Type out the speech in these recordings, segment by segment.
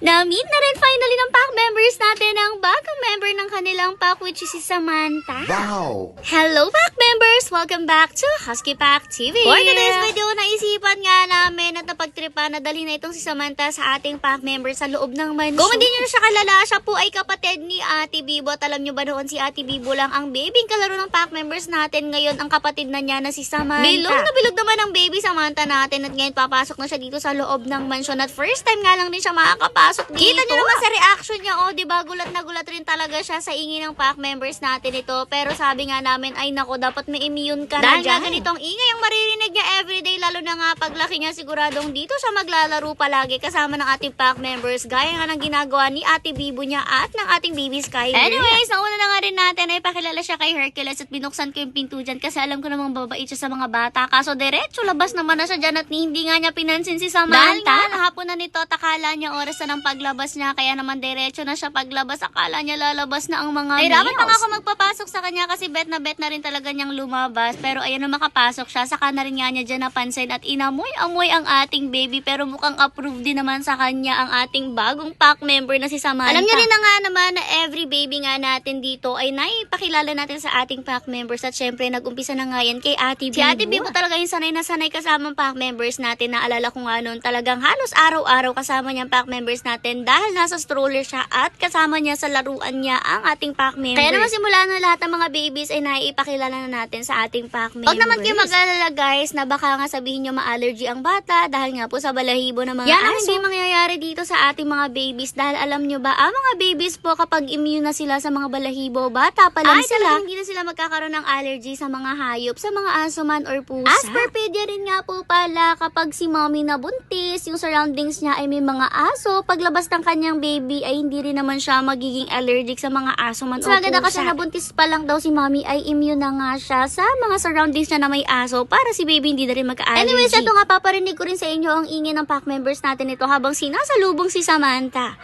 Na-meet na rin finally ng pack members natin ang bagong member ng kanilang pack, which is si Samantha. Wow! Hello pack members! Welcome back to Husky Pack TV! For today's video, naisipan nga namin at napagtripan na dalhin na itong si Samantha sa ating pack members sa loob ng mansion. Kung hindi nyo siya kalala, siya po ay kapatid ni Ate Bibo. At alam nyo ba noon si Ate Bibo lang ang babing kalaro ng pack members natin. Ngayon, ang kapatid na niya na si Samantha. Bilog na bilog naman ang baby Samantha natin at ngayon papasok na siya dito sa loob ng mansion. At first time nga lang din siya makakapasok dito. Kita nyo naman sa reaction niya, diba, gulat na gulat rin talaga siya sa ingay ng pack members natin ito. Pero sabi nga namin, ay nako, dapat may immune ka na dyan. Dahil ganitong ingay ang maririnig niya everyday, lalo na nga paglaki niya, siguradong dito siya maglalaro palagi kasama ng ating pack members. Gaya nga ng ginagawa ni Ate Bibo niya at ng ating baby Sky. Anyways, nauna na nga rin natin ay pakilala siya kay Hercules at binuksan ko yung pinto dyan kasi alam ko namang babait siya sa mga bata. Kaso diretso labas naman na siya dyan at hindi nga niya pinansin si Samantha. Dahil nga nahapon na nito, takala niya oras na ng paglabas niya, kaya naman diretso na siya paglabas. Akala niya lalabas na ang mga meals. Dapat pa nga ako magpapasok sa kanya kasi bet na rin talaga niyang lumabas. Pero ayun na makapasok siya, saka na rin nga niya dyan napansin at inamoy-amoy ang ating baby. Pero mukhang approved din naman sa kanya ang ating bagong pack member na si Samantha. Alam niyo rin na nga naman na every baby nga natin dito ay naipakilala natin sa ating pack members. At syempre nag-umpisa na nga yan kay Ate Bibo. Si Ate Bibo talaga yung sanay na sanay kasama pack members natin. Naalala ko nga noon, talagang halos araw-araw kasama niya ang pack members natin dahil nasa stroller siya at kasama niya sa laruan niya ang ating pack members. Kaya naman simula na lahat ng mga babies ay naipakilala na natin sa ating pack members. Huwag naman kayo mag-alala guys na baka nga sabihin nyo ma-allergy ang bata dahil nga po sa balahibo ng mga aso. Yan ang hindi mangyayari dito sa ating mga babies dahil alam nyo ba, ang mga babies po kapag immune na sila sa mga balahibo, bata pa lang sila, hindi na sila magkakaroon ng allergy sa mga hayop, sa mga aso man or pusa. As per pedia rin nga po pala, kapag si mommy nabuntis, yung surroundings niya ay may mga aso, paglabas ng kanyang baby ay hindi rin naman siya magiging allergic sa mga aso man o pusa. Maganda kasi nabuntis pa lang daw si mommy ay immune na nga siya sa mga surroundings niya na may aso para si baby hindi na rin magka-allergy. Anyways, ito nga paparinig ko rin sa inyo ang ingay ng pack members natin ito habang sinasalubong si Samantha.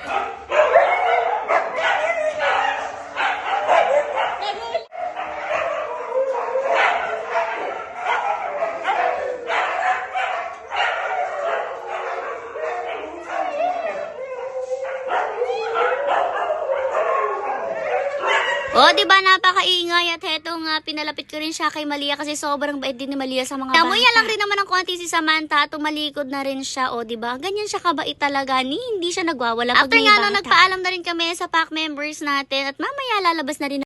Diba napakaingay at heto nga pinalapit ko rin siya kay Malia kasi sobrang bait din ni Malia sa mga bata. Tamuya lang rin naman ng konti si Samantha at tumalikod na rin siya. Diba? Ganyan siya kabait talaga ni hindi siya nagwawala pag may bata. After nga nagpaalam na rin kami sa pack members natin at mamaya lalabas na rin